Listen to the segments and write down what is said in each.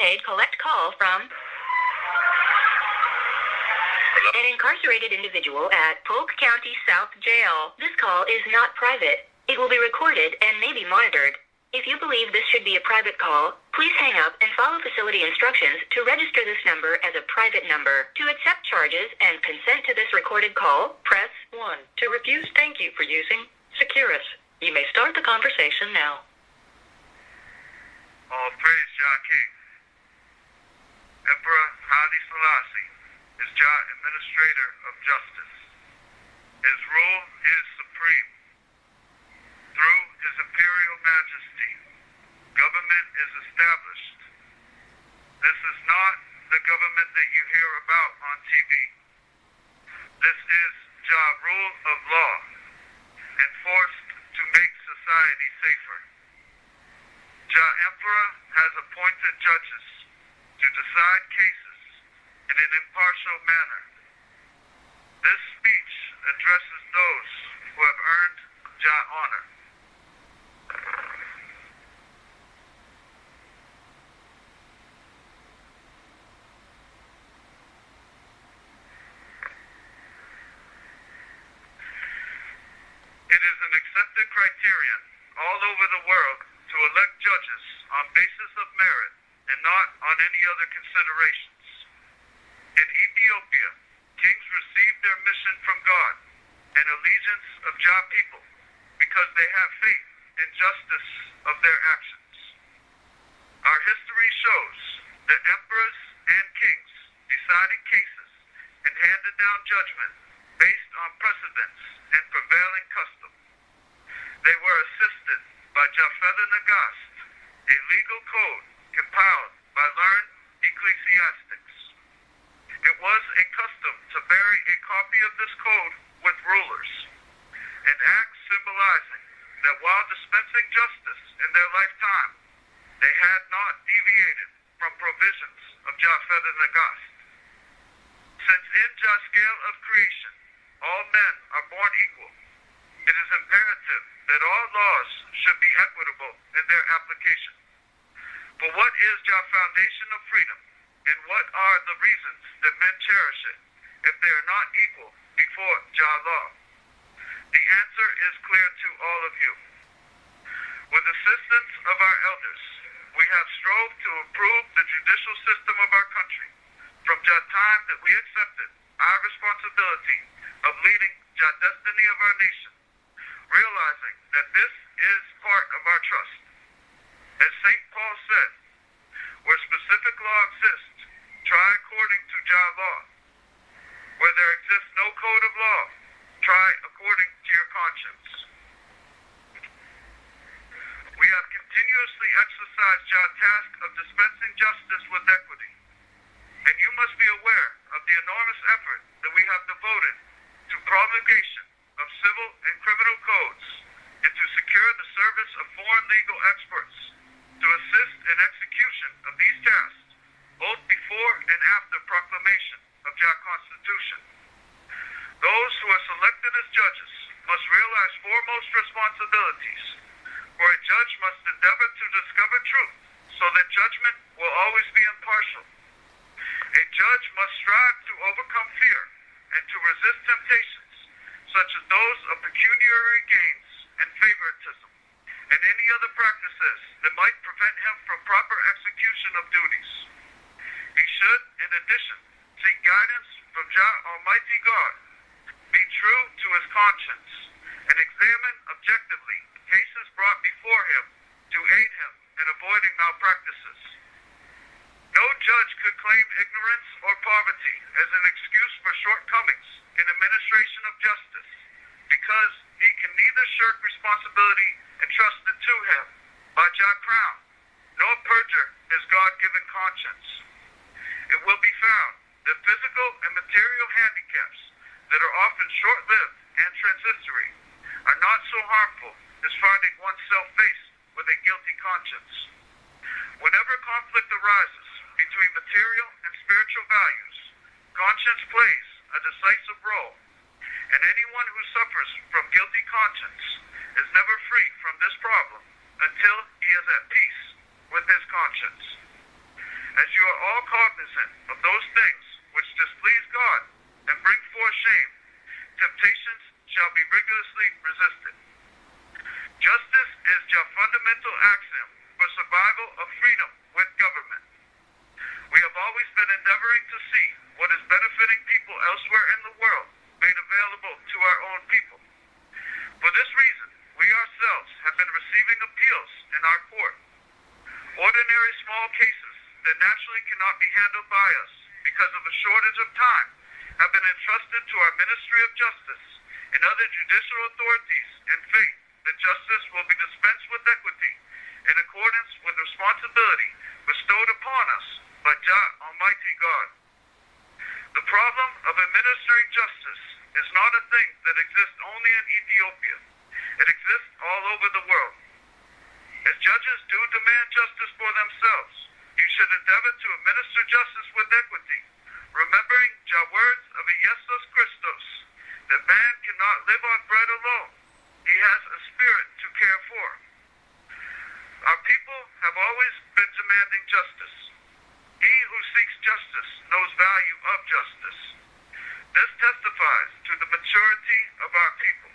prepaid collect call from an incarcerated individual at Polk County South Jail. This call is not private. It will be recorded and may be monitored. If you believe this should be a private call, please hang up and follow facility instructions to register this number as a private number. To accept charges and consent to this recorded call, press 1. To refuse, thank you for using Securus. You may start the conversation now. All praise JAH King. Emperor Haile Selassie is JAH Administrator of Justice. His rule is supreme. Through His Imperial Majesty, government is established. This is not the government that you hear about on TV. This is JAH rule of law, enforced to make society safer. JAH Emperor has appointed judges to decide cases in an impartial manner. This speech addresses those who have earned JAH honor. It is an accepted criterion all over the world to elect judges on basis of merit and not on any other considerations. In Ethiopia, kings received their mission from God and allegiance of JAH people because they have faith in justice of their actions. Our history shows that emperors and kings decided cases and handed down judgment based on precedents and prevailing custom. They were assisted by Japhetha Nagast, a legal code compiled by learned ecclesiastics. It was a custom to bury a copy of this code with rulers, an act symbolizing that while dispensing justice in their lifetime, they had not deviated from provisions of Japhetha Nagast. Since in JAH's scale of creation, all men are born equal, it is imperative that all laws should be equitable in their application. For what is JAH's foundation of freedom, and what are the reasons that men cherish it if they are not equal before JAH law? The answer is clear to all of you. With assistance of our elders, we have strove to improve the judicial system of our country from JAH time that we accepted our responsibility of leading JAH destiny of our nation, realizing that this is part of our trust. As St. Paul said, where specific law exists, try according to JAH law. Where there exists no code of law, try according to your conscience. We have continuously exercised JAH's task of dispensing justice with equity, and you must be aware of the enormous effort that we have devoted to promulgation of civil and criminal codes and to secure the service of foreign legal experts to assist in execution of these tasks, both before and after proclamation of JAH Constitution. Those who are selected as judges must realize foremost responsibilities, for a judge must endeavor to discover truth so that judgment will always be impartial. A judge must strive to overcome fear and to resist temptations such as those of pecuniary gains and favoritism, and any other practices that might prevent him from proper execution of duties. He should, in addition, seek guidance from JAH Almighty God, be true to his conscience, and examine objectively cases brought before him to aid him in avoiding malpractices. No judge could claim ignorance or poverty as an excuse for shortcomings in administration of justice, because he can neither shirk responsibility entrusted to him by JAH Crown, nor perjure his God-given conscience. It will be found that physical and material handicaps that are often short-lived and transitory are not so harmful as finding oneself faced with a guilty conscience. Whenever conflict arises between material and spiritual values, conscience plays a decisive role, and anyone who suffers from guilty conscience is never free from this problem until he is at peace with his conscience. As you are all cognizant of those things which displease God and bring forth shame, temptations shall be rigorously resisted. Justice is your fundamental axiom for survival of freedom with government. We have always been endeavoring to see what is benefiting people elsewhere in the world made available to our own people. For this reason, we ourselves have been receiving appeals in our court. Ordinary small cases that naturally cannot be handled by us because of a shortage of time have been entrusted to our Ministry of Justice and other judicial authorities in faith that justice will be dispensed with equity in accordance with responsibility bestowed upon us by JAH Almighty God. The problem of administering justice is not a thing that exists only in Ethiopia. It exists all over the world. As judges do demand justice for themselves, you should endeavor to administer justice with equity, remembering JAH words of Jesus Christos, that man cannot live on bread alone. He has a spirit to care for. Our people have always been demanding justice. He who seeks justice knows value of justice. This testifies to the maturity of our people.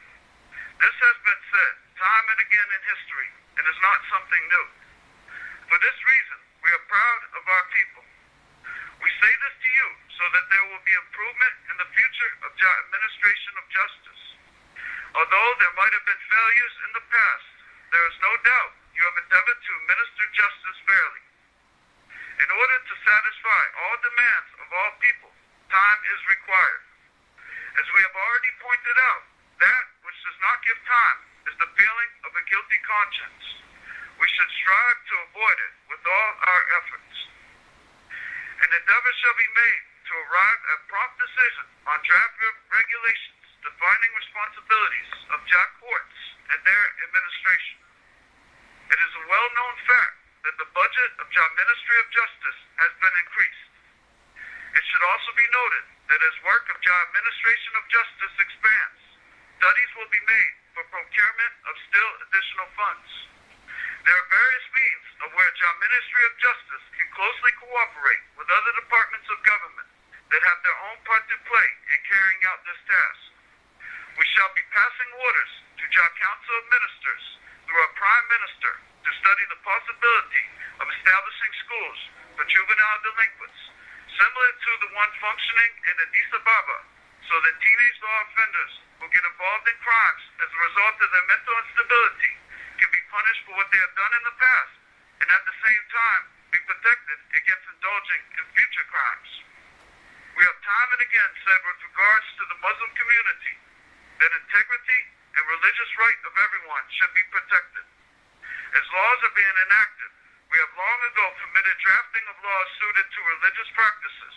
This has been said time and again in history and is not something new. For this reason, we are proud of our people. We say this to you so that there will be improvement in the future of administration of justice. Although there might have been failures in the past, there is no doubt you have endeavored to administer justice fairly. In order to satisfy all demands of all people, time is required. As we have already pointed out, that which does not give time is the feeling of a guilty conscience. We should strive to avoid it with all our efforts. An endeavor shall be made to arrive at prompt decision on draft regulations defining responsibilities of JAH courts and their administration. It is a well-known fact that the budget of JAH Ministry of Justice has been increased. It should also be noted that as work of JAH Administration of Justice expands, studies will be made for procurement of still additional funds. There are various means of where JAH Ministry of Justice can closely cooperate with other departments of government that have their own part to play in carrying out this task. We shall be passing orders to JAH Council of Ministers through our Prime Minister to study the possibility of establishing schools for juvenile delinquents, similar to the one functioning in Addis Ababa, so that teenage law offenders who get involved in crimes as a result of their mental instability can be punished for what they have done in the past, and at the same time be protected against indulging in future crimes. We have time and again said with regards to the Muslim community that integrity and religious right of everyone should be protected. As laws are being enacted, we have long ago permitted drafting of laws suited to religious practices.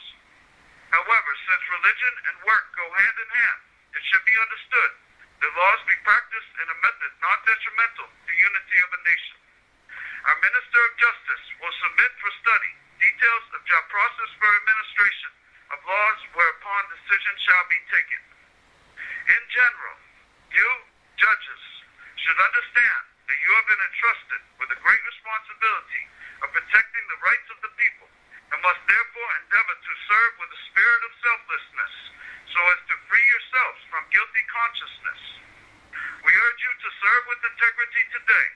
However, since religion and work go hand in hand, it should be understood that laws be practiced in a method not detrimental to unity of a nation. Our Minister of Justice will submit for study details of JAH process for administration of laws whereupon decision shall be taken. In general, you, judges, should understand that you have been entrusted with a great responsibility of protecting the rights of the people and must therefore endeavor to serve with a spirit of selflessness so as to free yourselves from guilty consciousness. We urge you to serve with integrity today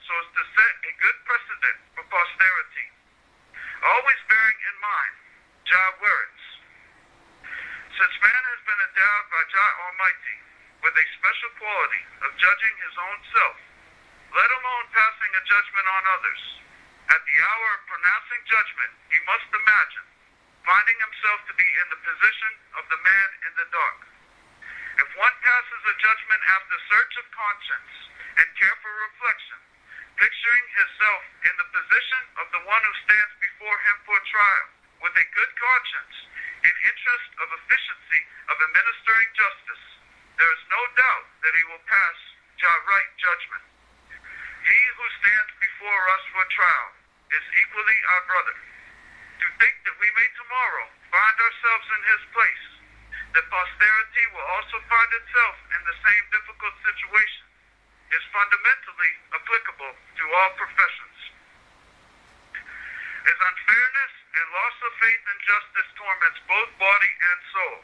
so as to set a good precedent for posterity. Always bearing in mind JAH words. Since man has been endowed by JAH Almighty with a special quality of judging his own self, let alone passing a judgment on others, at the hour of pronouncing judgment he must imagine finding himself to be in the position of the man in the dark. If one passes a judgment after search of conscience and careful reflection, picturing himself in the position of the one who stands before him for trial, with a good conscience, in interest of efficiency of administering justice, there is no doubt that he will pass JAH right judgment. He who stands before us for trial is equally our brother. To think that we may tomorrow find ourselves in his place, that posterity will also find itself in the same difficult situation, is fundamentally applicable to all professions. As unfairness and loss of faith and justice torments both body and soul.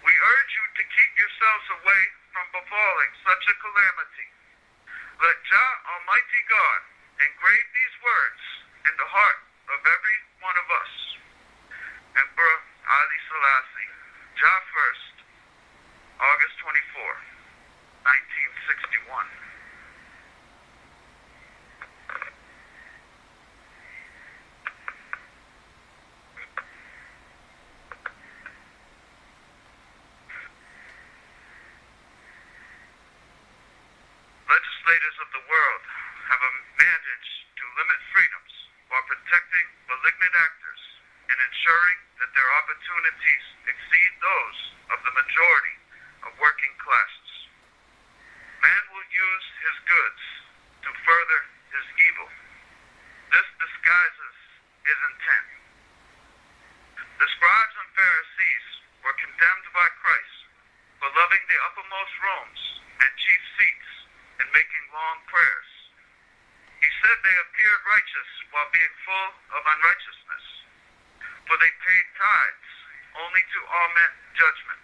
We urge you to keep yourselves away from befalling such a calamity. Let Jah, Almighty God, engrave these words in the heart of every one of us. Emperor Ali Selassie, Jah 1st, August 24, 1961. Legislators of the world have a mandate to limit freedoms while protecting malignant actors and ensuring that their opportunities exceed those of the majority of working classes. Man will use his goods to further his evil. This disguises his intent. The scribes and Pharisees were condemned by Christ for loving the uppermost rooms and chief seats and making long prayers. He said they appeared righteous while being full of unrighteousness, for they paid tithes only to augment judgment,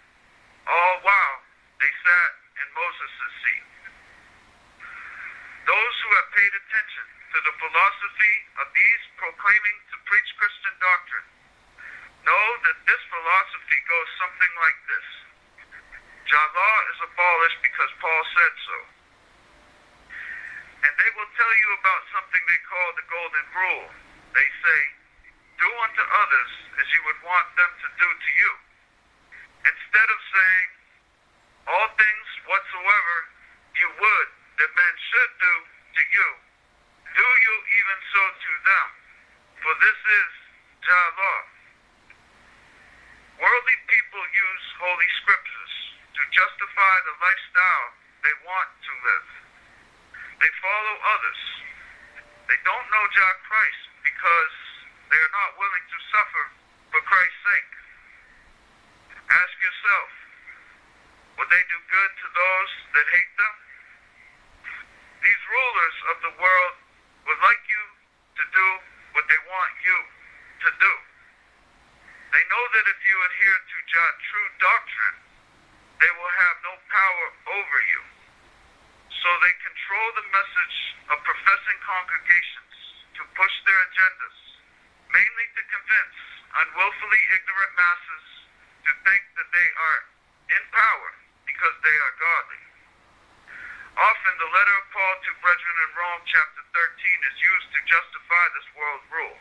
all while they sat in Moses' seat. Those who have paid attention to the philosophy of these proclaiming to preach Christian doctrine know that this philosophy goes something like this. JAH is abolished because Paul said so. And they will tell you about something they call the golden rule. They say, do unto others as you would want them to do to you. Instead of saying, all things whatsoever you would that men should do to you, do you even so to them. For this is JAH. Worldly people use holy scriptures to justify the lifestyle they want to live. They follow others. They don't know Jah Christ because they are not willing to suffer for Christ's sake. Ask yourself, will they do good to those that hate them? These rulers of the world would like you to do what they want you to do. They know that if you adhere to Jah's true doctrine, they will have no power over you. So they control the message of professing congregations to push their agendas, mainly to convince unwillfully ignorant masses to think that they are in power because they are godly. Often the letter of Paul to brethren in Rome chapter 13 is used to justify this world rule.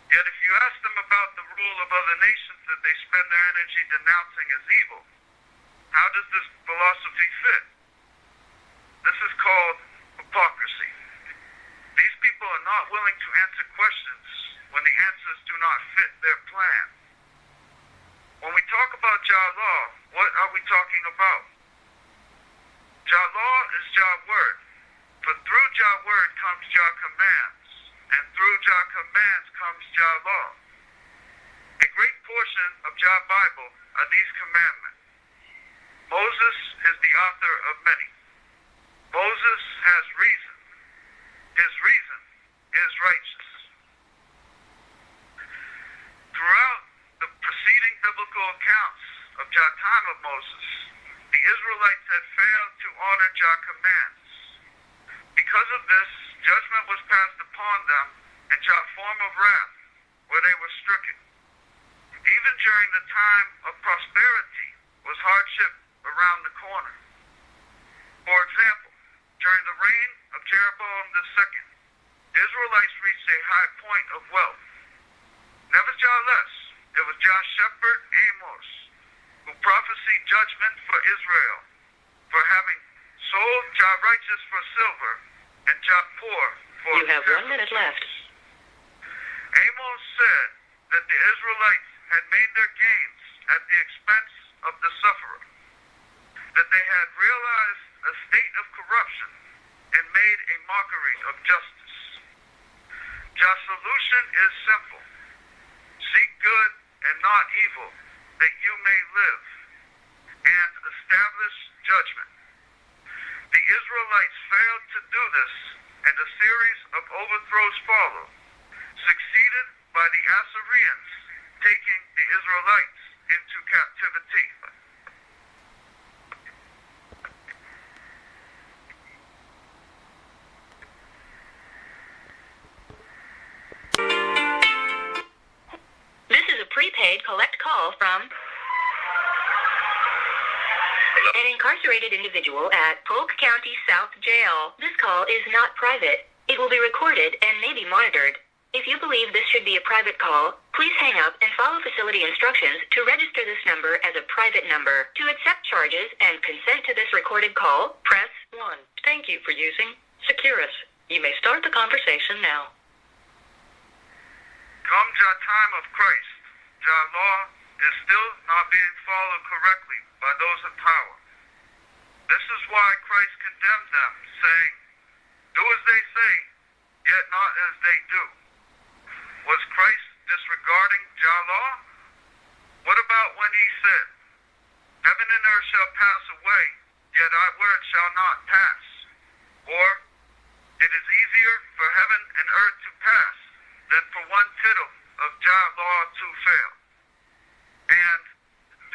Yet if you ask them about the rule of other nations that they spend their energy denouncing as evil, how does this philosophy fit? This is called hypocrisy. These people are not willing to answer questions when the answers do not fit their plan. When we talk about JAH, what are we talking about? JAH is Jah word, for through Jah word comes Jah commands, and through Jah commands comes Jah law. A great portion of Jah Bible are these commandments. Moses is the author of many. Moses has reason. His reason is righteous. Throughout the preceding biblical accounts of Jah time of Moses, the Israelites had failed to honor Jah commands. Because of this, judgment was passed upon them in Jah form of wrath, where they were stricken. Even during the time of prosperity was hardship around the corner. For example, during the reign of Jeroboam II, Israelites reached a high point of wealth. Never Jah less, it was Jah's shepherd Amos who prophesied judgment for Israel for having sold Jah righteous for silver and Jah poor for You have 1 minute left. Amos said that the Israelites had made their gains at the expense of the sufferer, that they had realized a state of corruption and made a mockery of justice. Jah's solution is simple. Seek good and not evil, that you may live, and establish judgment. The Israelites failed to do this, and a series of overthrows followed, succeeded by by the Assyrians taking the Israelites into captivity. This is a prepaid collect call from an incarcerated individual at Polk County South Jail. This call is not private. It will be recorded and may be monitored. If you believe this should be a private call, please hang up and follow facility instructions to register this number as a private number. To accept charges and consent to this recorded call, press 1. Thank you for using Securus. You may start the conversation now. Come JAH time of Christ, JAH law is still not being followed correctly by those in power. This is why Christ condemned them, saying, "Do as they say, yet not as they do." Was Christ disregarding JAH law? What about when he said, "Heaven and earth shall pass away, yet thy word shall not pass"? Or, "It is easier for heaven and earth to pass than for one tittle of JAH law to fail." And,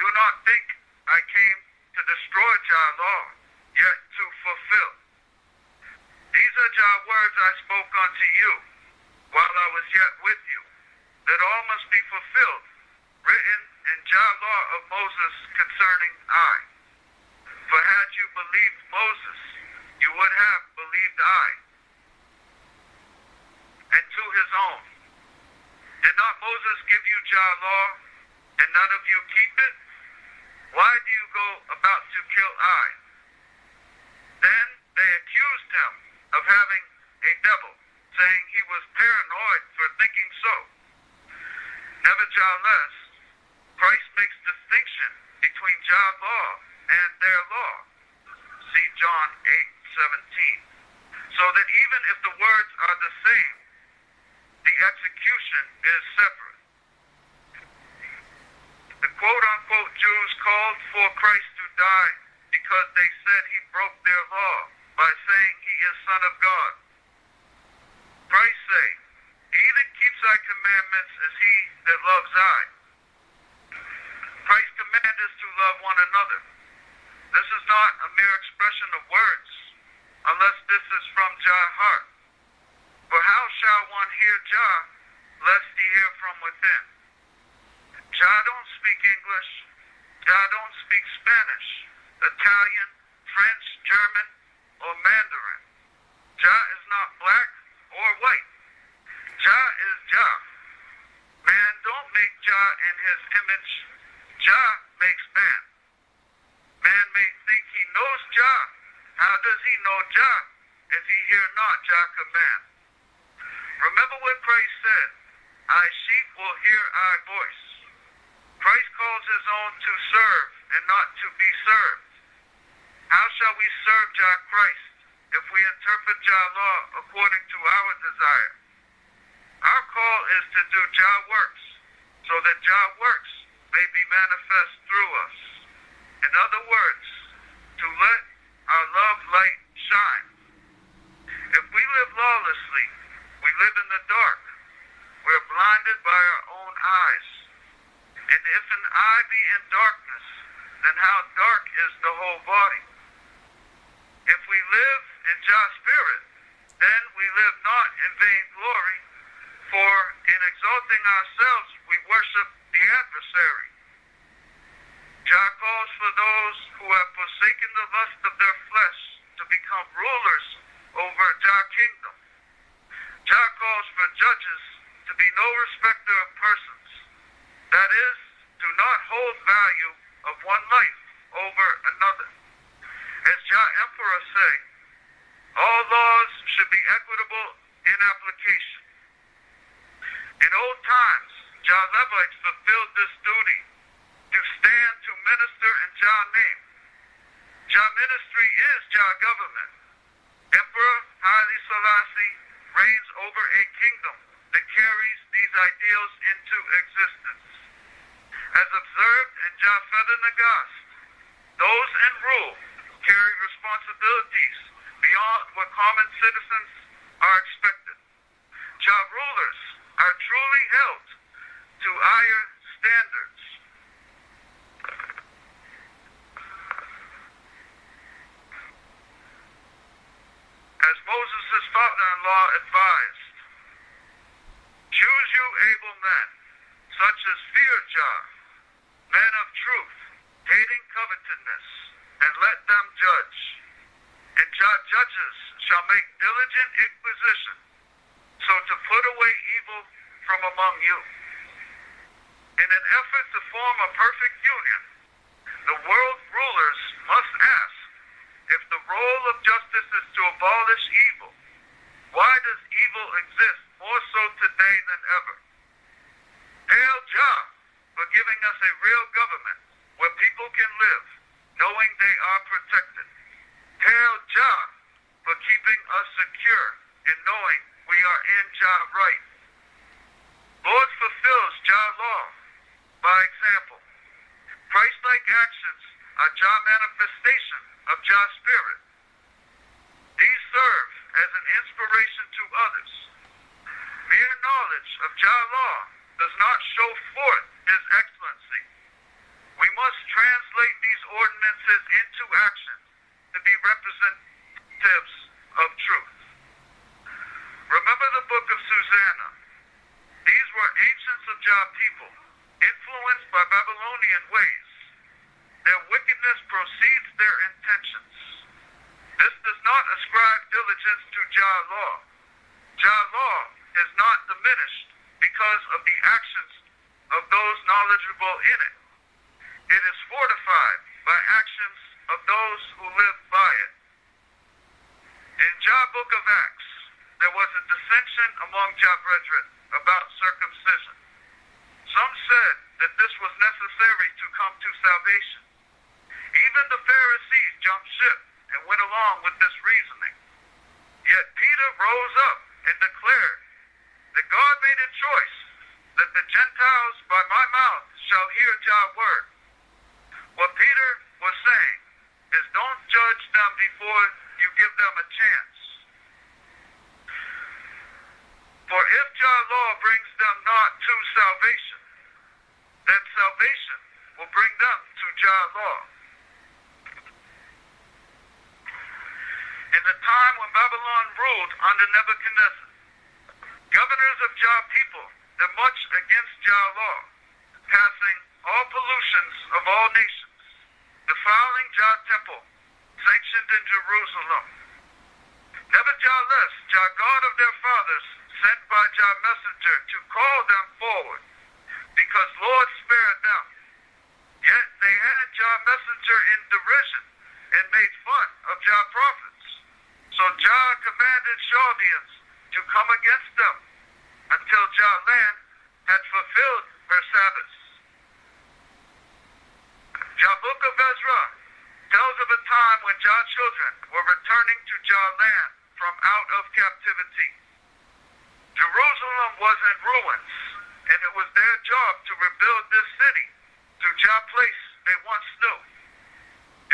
"Do not think I came to destroy JAH law, yet to fulfill." These are JAH words I spoke unto you, while I was yet with you, that all must be fulfilled, written in JAH law of Moses concerning I. For had you believed Moses, you would have believed I. And to his own. Did not Moses give you JAH law, and none of you keep it? Why do you go about to kill I? Then they accused him of having a devil, saying he was paranoid for thinking so. Nevertheless, Christ makes distinction between JAH law and their law. See John 8:17. So that even if the words are the same, the execution is separate. The quote-unquote Jews called for Christ to die because they said he broke their law by saying he is Son of God. Christ say, "He that keeps thy commandments is he that loves I." Christ's command is to love one another. This is not a mere expression of words, unless this is from JAH heart. For how shall one hear JAH, lest he hear from within? JAH don't speak English. JAH don't speak Spanish, Italian, French, German, or Mandarin. JAH is not black or white. JAH is JAH. Man don't make JAH in his image. JAH makes man. Man may think he knows JAH. How does he know JAH if he hear not JAH command? Remember what Christ said, "I sheep will hear I voice." Christ calls his own to serve and not to be served. How shall we serve JAH Christ if we interpret JAH law according to our desire? Our call is to do JAH works, so that JAH works may be manifest through us. In other words, to let our love light shine. If we live lawlessly, we live in the dark. We're blinded by our own eyes. And if an eye be in darkness, then how dark is the whole body? If we live in JAH spirit, then we live not in vain glory, for in exalting ourselves we worship the adversary. JAH calls for those who have forsaken the lust of their flesh to become rulers over JAH kingdom. JAH calls for judges to be no respecter of persons. That is, to not hold value of one life over another. As JAH Emperor say, all laws should be equitable in application. In old times, JAH Levites fulfilled this duty to stand to minister in JAH name. JAH ministry is JAH government. Emperor Haile Selassie reigns over a kingdom that carries these ideals into existence. As observed in JAH Feather Nagast, those in rule carry responsibilities beyond what common citizens are expected. JAH rulers are truly held advised. Choose you able men, such as fear JAH, men of truth, hating covetousness, and let them judge. And JAH judges shall make diligent inquisition, so to put away evil from among you. In an effort to form a perfect union, the world rulers must ask, if the role of justice is to abolish evil, why does evil exist more so today than ever? Hail JAH for giving us a real government where people can live, knowing they are protected. Hail JAH for keeping us secure and knowing we are in JAH right. Lord fulfills JAH law. By example, Christ-like actions are JAH manifestation of JAH spirit. These serve as an inspiration to others. Mere knowledge of JAH law does not show forth His excellency. We must translate these ordinances into action to be representatives of truth. Remember the book of Susanna. These were ancients of JAH people, influenced by Babylonian ways. Their wickedness proceeds their intentions. This does not ascribe diligence to JAH law. JAH law is not diminished because of the actions of those knowledgeable in it. It is fortified by actions of those who live by it. In JAH Book of Acts, there was a dissension among JAH brethren about circumcision. Some said that this was necessary to come to salvation. Even the Pharisees jumped ship and went along with this reasoning. Yet Peter rose up and declared that God made a choice that the Gentiles by my mouth shall hear JAH word. What Peter was saying is, don't judge them before you give them a chance. For if JAH law brings them not to salvation, then salvation will bring them to JAH law. In the time when Babylon ruled under Nebuchadnezzar, governors of JAH people did much against JAH law, passing all pollutions of all nations, defiling JAH temple, sanctioned in Jerusalem. Nevertheless, JAH God of their fathers sent by JAH messenger to call them forward, because Lord spared them. Yet they had JAH messenger in derision and made fun of JAH prophets. So JAH commanded Chaldeans to come against them until JAH land had fulfilled her Sabbaths. JAH Book of Ezra tells of a time when JAH children were returning to JAH land from out of captivity. Jerusalem was in ruins, and it was their job to rebuild this city to JAH place they once knew.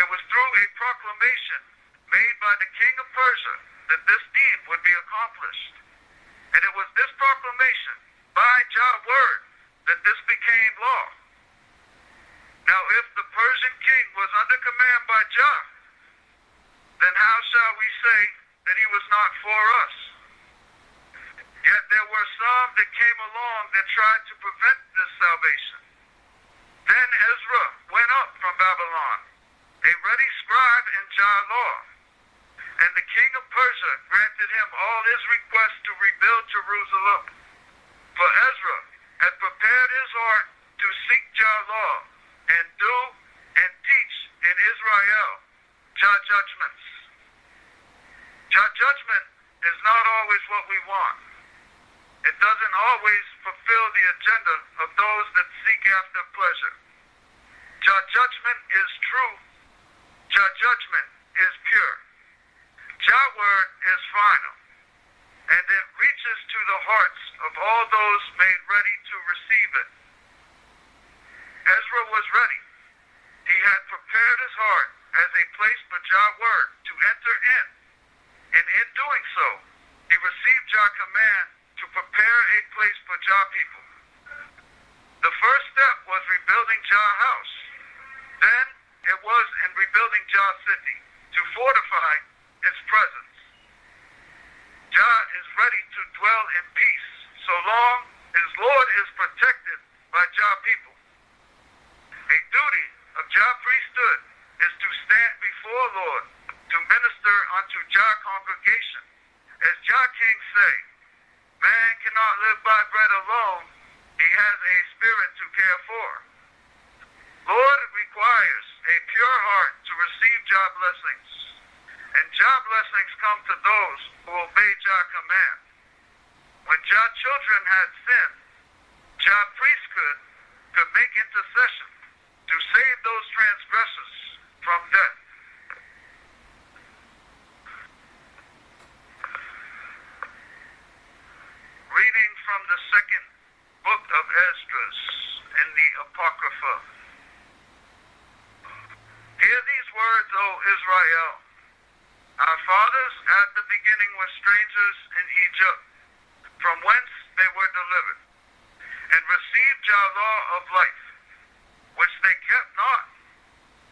It was through a proclamation made by the king of Persia that this deed would be accomplished. And it was this proclamation by JAH word that this became law. Now if the Persian king was under command by JAH, then how shall we say that he was not for us? Yet there were some that came along that tried to prevent this salvation. Then Ezra went up from Babylon, a ready scribe in JAH law, and the king of Persia granted him all his requests to rebuild Jerusalem. For Ezra had prepared his heart to seek JAH law and do and teach in Israel JAH judgments. JAH judgment is not always what we want. It doesn't always fulfill the agenda of those that seek after pleasure. JAH judgment is true. JAH judgment is pure. JAH word is final, and it reaches to the hearts of all those made ready to receive it. Ezra was ready. He had prepared his heart as a place for JAH word to enter in, and in doing so, he received JAH command to prepare a place for JAH people. The first step was rebuilding JAH house. Then it was in rebuilding JAH city to fortify its presence. JAH is ready to dwell in peace so long his Lord is protected by JAH people. A duty of JAH priesthood is to stand before Lord to minister unto JAH congregation. As JAH King say, man cannot live by bread alone, he has a spirit to care for. Lord requires a pure heart to receive JAH blessings, and JAH blessings come to those who obey JAH command. When JAH children had sinned, JAH priesthood could make intercession to save those transgressors from death. Reading from the second book of Esdras in the Apocrypha. Hear these words, O Israel. Our fathers at the beginning were strangers in Egypt, from whence they were delivered, and received JAH law of life, which they kept not,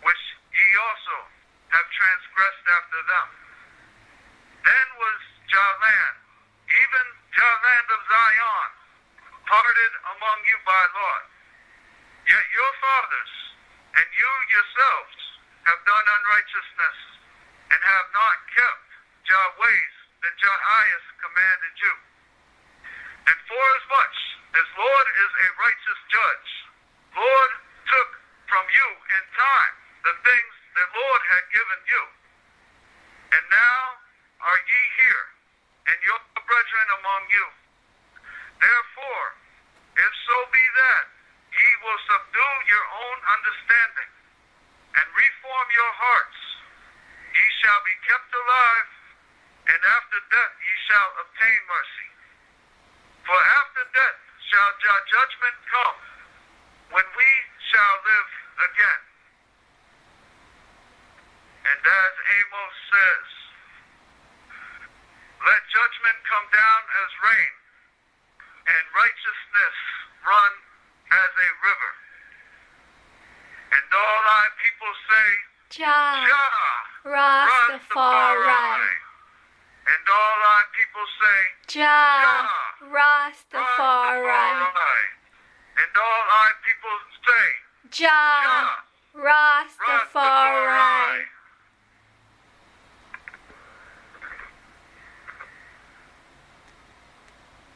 which ye also have transgressed after them. Then was JAH land, even JAH land of Zion, parted among you by lot. Yet your fathers and you yourselves have done unrighteousness, and have not kept JAH ways that JAHIS commanded you. And forasmuch as Lord is a righteous judge, Lord took from you in time the things that Lord had given you. And now are ye here, and your brethren among you. Therefore, if so be that ye will subdue your own understanding, and reform your hearts, ye shall be kept alive, and after death ye shall obtain mercy. For after death shall JAH judgment come, when we shall live again. And as Amos says, let judgment come down as rain, and righteousness run as a river. And all thy people say, JAH Rastafari. And all thy people say, JAH Rastafari. And all thy people say, JAH Rastafari.